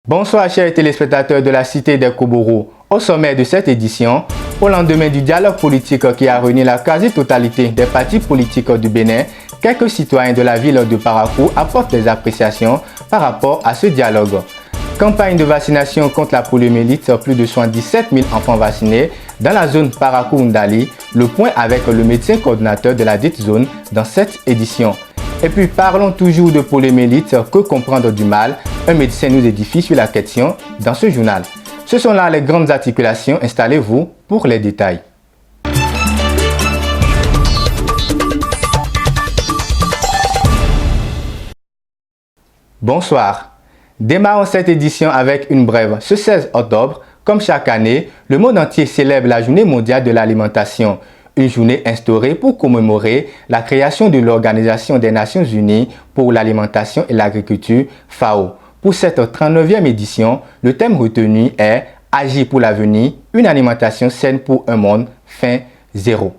Bonsoir chers téléspectateurs de la Cité des Koboro. Au sommet de cette édition, au lendemain du dialogue politique qui a réuni la quasi-totalité des partis politiques du Bénin, quelques citoyens de la ville de Parakou apportent des appréciations par rapport à ce dialogue. Campagne de vaccination contre la poliomyélite, plus de 77 000 enfants vaccinés dans la zone Parakou-Ndali, le point avec le médecin coordinateur de la dite zone dans cette édition. Et puis parlons toujours de poliomyélite, que comprendre du mal? Un médecin nous édifie sur la question dans ce journal. Ce sont là les grandes articulations, installez-vous pour les détails. Bonsoir. Démarrons cette édition avec une brève. Ce 16 octobre, comme chaque année, le monde entier célèbre la Journée mondiale de l'alimentation. Une journée instaurée pour commémorer la création de l'Organisation des Nations Unies pour l'alimentation et l'agriculture, FAO. Pour cette 39e édition, le thème retenu est « Agir pour l'avenir, une alimentation saine pour un monde, fin zéro ».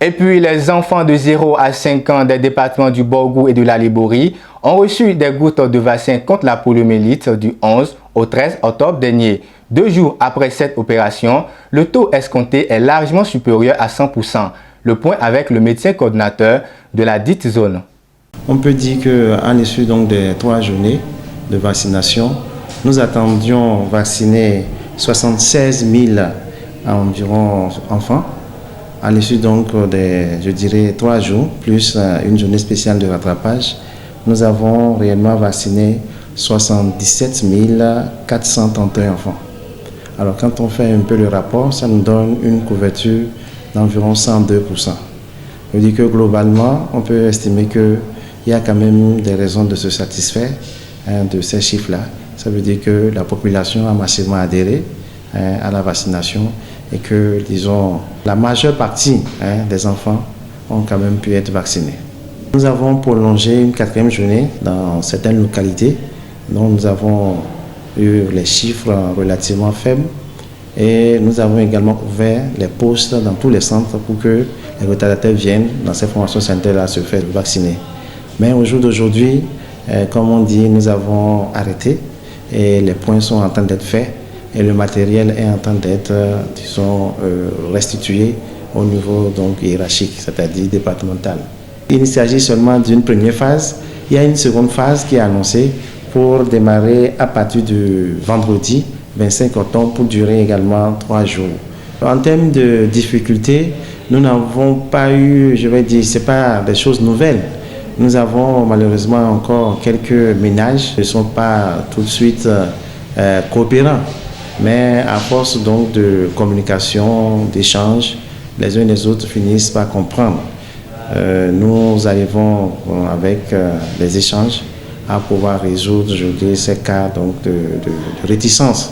Et puis, les enfants de 0 à 5 ans des départements du Borgou et de la Liborie ont reçu des gouttes de vaccin contre la poliomyélite du 11 au 13 octobre dernier. 2 jours après cette opération, le taux escompté est largement supérieur à 100%. Le point avec le médecin coordinateur de la dite zone. On peut dire qu'à l'issue des 3 journées de vaccination, nous attendions vacciner 76 000 environ enfants. À l'issue des, 3 jours, plus une journée spéciale de rattrapage, nous avons réellement vacciné 77 431 enfants. Alors quand on fait un peu le rapport, ça nous donne une couverture d'environ 102%. Ça veut dire que globalement, on peut estimer qu'il y a quand même des raisons de se satisfaire de ces chiffres-là. Ça veut dire que la population a massivement adhéré à la vaccination et que, disons, la majeure partie des enfants ont quand même pu être vaccinés. Nous avons prolongé une 4e journée dans certaines localités dont nous avons eu les chiffres relativement faibles et nous avons également ouvert les postes dans tous les centres pour que les retardataires viennent dans ces formations sanitaires-là se faire vacciner. Mais au jour d'aujourd'hui, comme on dit, nous avons arrêté et les points sont en train d'être faits et le matériel est en train d'être, restitué au niveau hiérarchique, c'est-à-dire départemental. Il s'agit seulement d'une première phase. Il y a une seconde phase qui est annoncée pour démarrer à partir du vendredi 25 octobre pour durer également 3 jours. En termes de difficultés, nous n'avons pas eu, ce n'est pas des choses nouvelles. Nous avons malheureusement encore quelques ménages qui ne sont pas tout de suite coopérants. Mais à force de communication, d'échange, les uns et les autres finissent par comprendre. Nous arrivons avec les échanges à pouvoir résoudre aujourd'hui ces cas de réticence.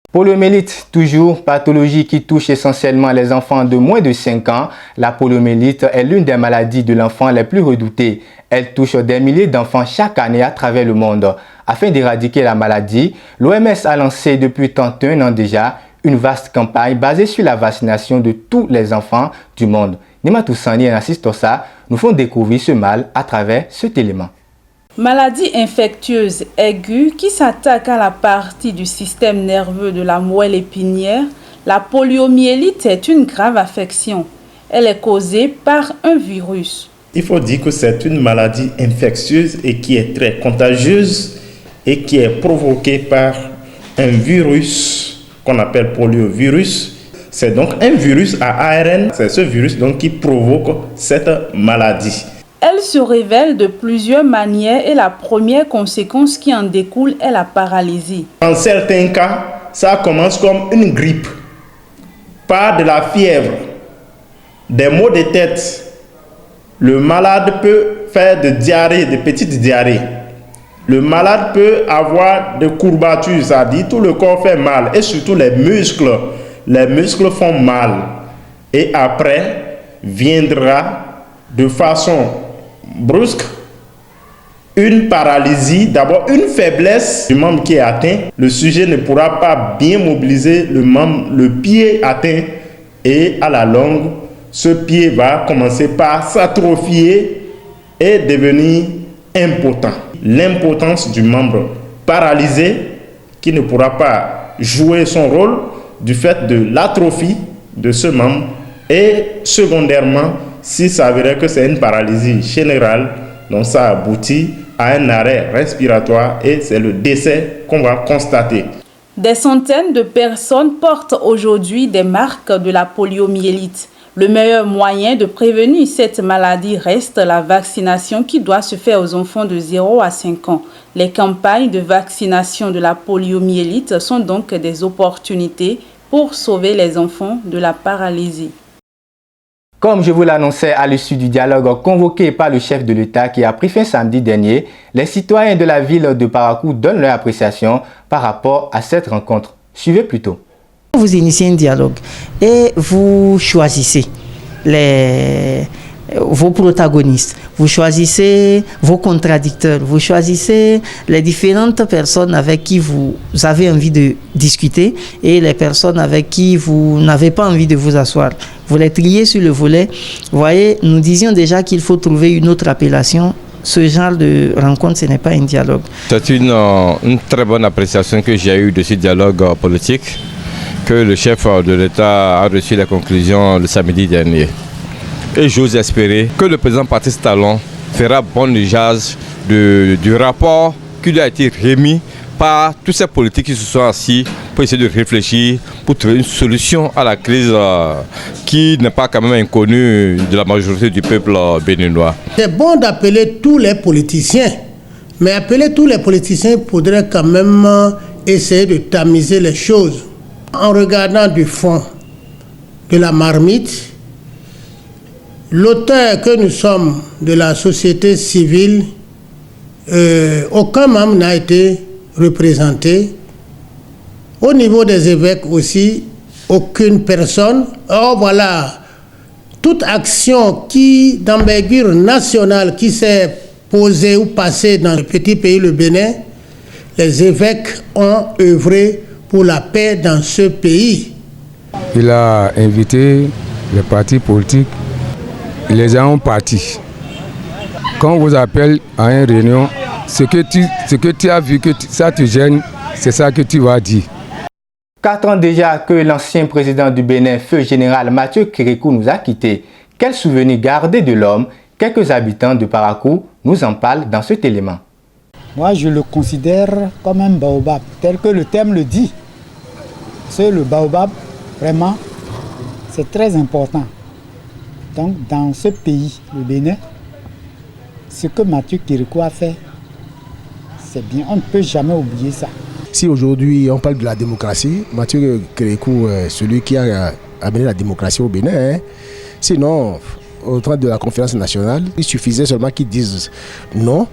Poliomyélite, toujours pathologie qui touche essentiellement les enfants de moins de 5 ans. La poliomyélite est l'une des maladies de l'enfant les plus redoutées. Elle touche des milliers d'enfants chaque année à travers le monde. Afin d'éradiquer la maladie, l'OMS a lancé depuis 31 ans déjà une vaste campagne basée sur la vaccination de tous les enfants du monde. Nima Toussani et Nassis Tossa nous font découvrir ce mal à travers cet élément. Maladie infectieuse aiguë qui s'attaque à la partie du système nerveux de la moelle épinière, la poliomyélite est une grave affection. Elle est causée par un virus. Il faut dire que c'est une maladie infectieuse et qui est très contagieuse et qui est provoquée par un virus qu'on appelle poliovirus. C'est donc un virus à ARN, c'est ce virus qui provoque cette maladie. Elle se révèle de plusieurs manières et la première conséquence qui en découle est la paralysie. En certains cas, ça commence comme une grippe, pas de la fièvre, des maux de tête. Le malade peut faire de diarrhée, de petites diarrhées. Le malade peut avoir des courbatures, c'est-à-dire tout le corps fait mal et surtout les muscles. Les muscles font mal. Et après, viendra de façon brusque une paralysie, d'abord une faiblesse du membre qui est atteint. Le sujet ne pourra pas bien mobiliser le pied atteint et à la longue, ce pied va commencer par s'atrophier et devenir impotent. L'impotence du membre paralysé, qui ne pourra pas jouer son rôle du fait de l'atrophie de ce membre. Et secondairement, s'il s'avérait que c'est une paralysie générale, donc ça aboutit à un arrêt respiratoire et c'est le décès qu'on va constater. Des centaines de personnes portent aujourd'hui des marques de la poliomyélite. Le meilleur moyen de prévenir cette maladie reste la vaccination qui doit se faire aux enfants de 0 à 5 ans. Les campagnes de vaccination de la poliomyélite sont donc des opportunités pour sauver les enfants de la paralysie. Comme je vous l'annonçais à l'issue du dialogue convoqué par le chef de l'État qui a pris fin samedi dernier, les citoyens de la ville de Parakou donnent leur appréciation par rapport à cette rencontre. Suivez plutôt. Vous initiez un dialogue et vous choisissez vos protagonistes, vous choisissez vos contradicteurs, vous choisissez les différentes personnes avec qui vous avez envie de discuter et les personnes avec qui vous n'avez pas envie de vous asseoir. Vous les triez sur le volet. Vous voyez, nous disions déjà qu'il faut trouver une autre appellation. Ce genre de rencontre, ce n'est pas un dialogue. C'est une très bonne appréciation que j'ai eue de ce dialogue politique, que le chef de l'État a reçu les conclusions le samedi dernier. Et j'ose espérer que le président Patrice Talon fera bon usage du rapport qui lui a été remis par tous ces politiques qui se sont assis pour essayer de réfléchir, pour trouver une solution à la crise qui n'est pas quand même inconnue de la majorité du peuple béninois. C'est bon d'appeler tous les politiciens, mais appeler tous les politiciens, il faudrait quand même essayer de tamiser les choses. En regardant du fond de la marmite, l'auteur que nous sommes de la société civile, aucun membre n'a été représenté. Au niveau des évêques aussi, aucune personne. Or voilà, toute action d'envergure nationale qui s'est posée ou passée dans le petit pays, le Bénin, les évêques ont œuvré pour la paix dans ce pays. Il a invité les partis politiques, les gens ont parti. Quand on vous appelle à une réunion, ce que tu as vu, que ça te gêne, c'est ça que tu vas dire. 4 ans déjà que l'ancien président du Bénin, feu général Mathieu Kérékou, nous a quittés. Quel souvenir gardé de l'homme? Quelques habitants de Parakou nous en parlent dans cet élément. Moi, je le considère comme un baobab, tel que le thème le dit. C'est le baobab, vraiment, c'est très important. Donc, dans ce pays, le Bénin, ce que Mathieu Kérékou a fait, c'est bien. On ne peut jamais oublier ça. Si aujourd'hui on parle de la démocratie, Mathieu Kérékou est celui qui a amené la démocratie au Bénin. Hein. Sinon, au temps de la conférence nationale, il suffisait seulement qu'ils disent non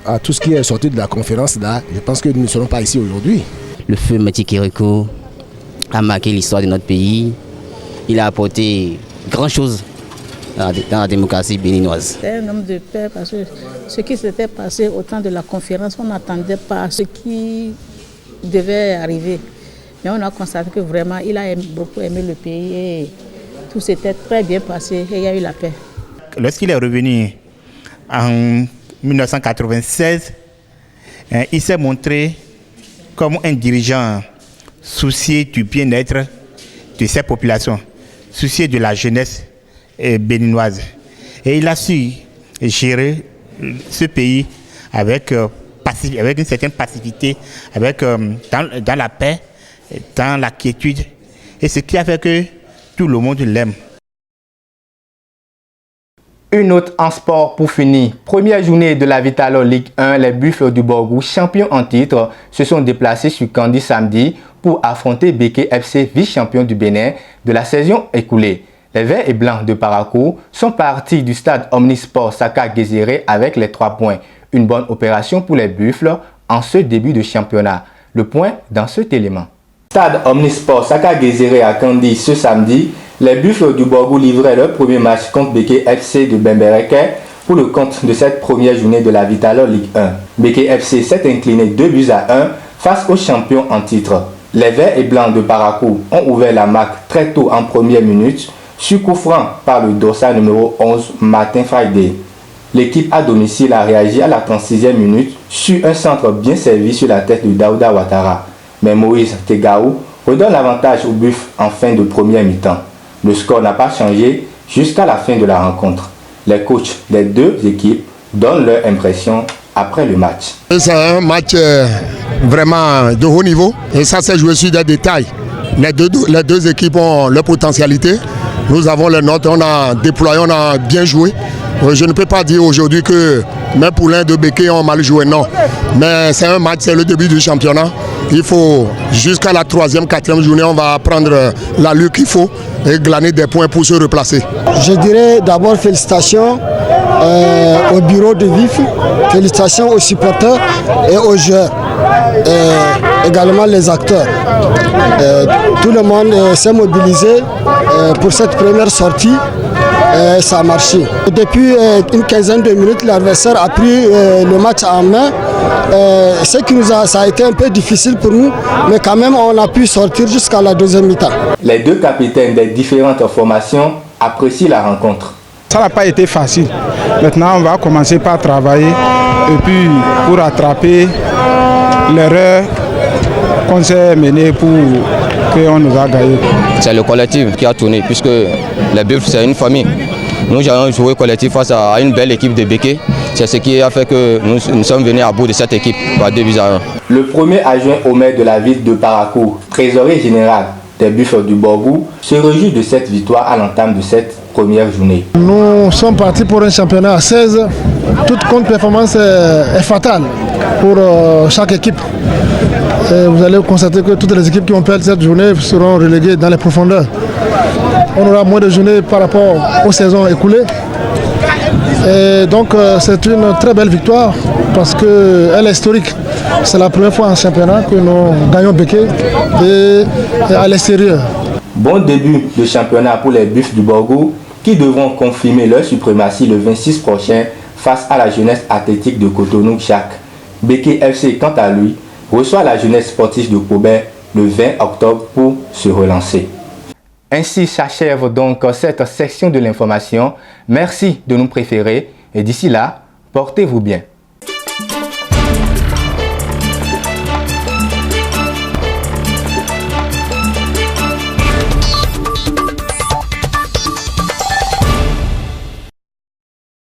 à tout ce qui est sorti de la conférence là. Je pense que nous ne serons pas ici aujourd'hui. Le feu Mathieu Kérékou a marqué l'histoire de notre pays. Il a apporté grand chose dans la démocratie béninoise. C'est un homme de paix parce que ce qui s'était passé au temps de la conférence, on n'attendait pas ce qui devait arriver. Mais on a constaté que vraiment, il a beaucoup aimé le pays et tout s'était très bien passé et il y a eu la paix. Lorsqu'il est revenu en 1996, il s'est montré comme un dirigeant soucié du bien-être de ses populations, soucié de la jeunesse béninoise. Et il a su gérer ce pays avec une certaine passivité, dans la paix, dans la quiétude. Et ce qui a fait que tout le monde l'aime. Une autre en sport pour finir. Première journée de la Vital'Or Ligue 1, les Buffles du Borgou, champions en titre, se sont déplacés sur Kandi samedi pour affronter Béké FC, vice-champion du Bénin de la saison écoulée. Les Verts et Blancs de Parakou sont partis du stade Omnisport Saka Gézéré avec les 3 points. Une bonne opération pour les Buffles en ce début de championnat. Le point dans cet élément. Stade Omnisport Saka Gézéré à Kandi ce samedi, les Buffles du Borgou livraient leur premier match contre Béké FC de Bembereke pour le compte de cette première journée de la Vital'Or Ligue 1. Béké FC s'est incliné 2-1 face aux champions en titre. Les Verts et Blancs de Parakou ont ouvert la marque très tôt en première minute sur coup franc par le dossard numéro 11 Martin Friday. L'équipe à domicile a réagi à la 36e minute sur un centre bien servi sur la tête de Daouda Ouattara. Mais Moïse Tegaou redonne l'avantage au Buffs en fin de première mi-temps. Le score n'a pas changé jusqu'à la fin de la rencontre. Les coachs des deux équipes donnent leur impression après le match. C'est un match vraiment de haut niveau et ça s'est joué sur des détails. Les deux équipes ont leur potentialité. Nous avons les notes, on a déployé, on a bien joué. Je ne peux pas dire aujourd'hui que mes poulains de Béké ont mal joué, non. Mais c'est un match, c'est le début du championnat. Il faut, jusqu'à la 3e, 4e journée, on va prendre l'allure qu'il faut et glaner des points pour se replacer. Je dirais d'abord félicitations au bureau de VIF, félicitations aux supporters et aux joueurs, et également les acteurs. Tout le monde s'est mobilisé pour cette première sortie. Ça a marché. Depuis une quinzaine de minutes, l'adversaire a pris le match en main. Ça a été un peu difficile pour nous, mais quand même on a pu sortir jusqu'à la deuxième mi-temps. Les deux capitaines des différentes formations apprécient la rencontre. Ça n'a pas été facile. Maintenant, on va commencer par travailler et puis pour rattraper l'erreur qu'on s'est menée pour qu'on nous a gagné. C'est le collectif qui a tourné puisque les Buffs c'est une famille. Nous avons joué collectif face à une belle équipe de Béké. C'est ce qui a fait que nous sommes venus à bout de cette équipe par 2-1. Le premier adjoint au maire de la ville de Parakou, trésorier général des Buffs du Borgou, se réjouit de cette victoire à l'entame de cette première journée. Nous sommes partis pour un championnat à 16. Toute contre-performance est fatale pour chaque équipe. Et vous allez constater que toutes les équipes qui ont perdu cette journée seront reléguées dans les profondeurs. On aura moins de journées par rapport aux saisons écoulées. Et donc c'est une très belle victoire parce qu'elle est historique. C'est la première fois en championnat que nous gagnons Béké et à l'extérieur. Bon début de championnat pour les Buffs du Borgou qui devront confirmer leur suprématie le 26 prochain face à la jeunesse athlétique de Cotonou-Chak. Béké FC, quant à lui, reçoit la jeunesse sportive de Cobert le 20 octobre pour se relancer. Ainsi s'achève donc cette section de l'information. Merci de nous préférer et d'ici là, portez-vous bien.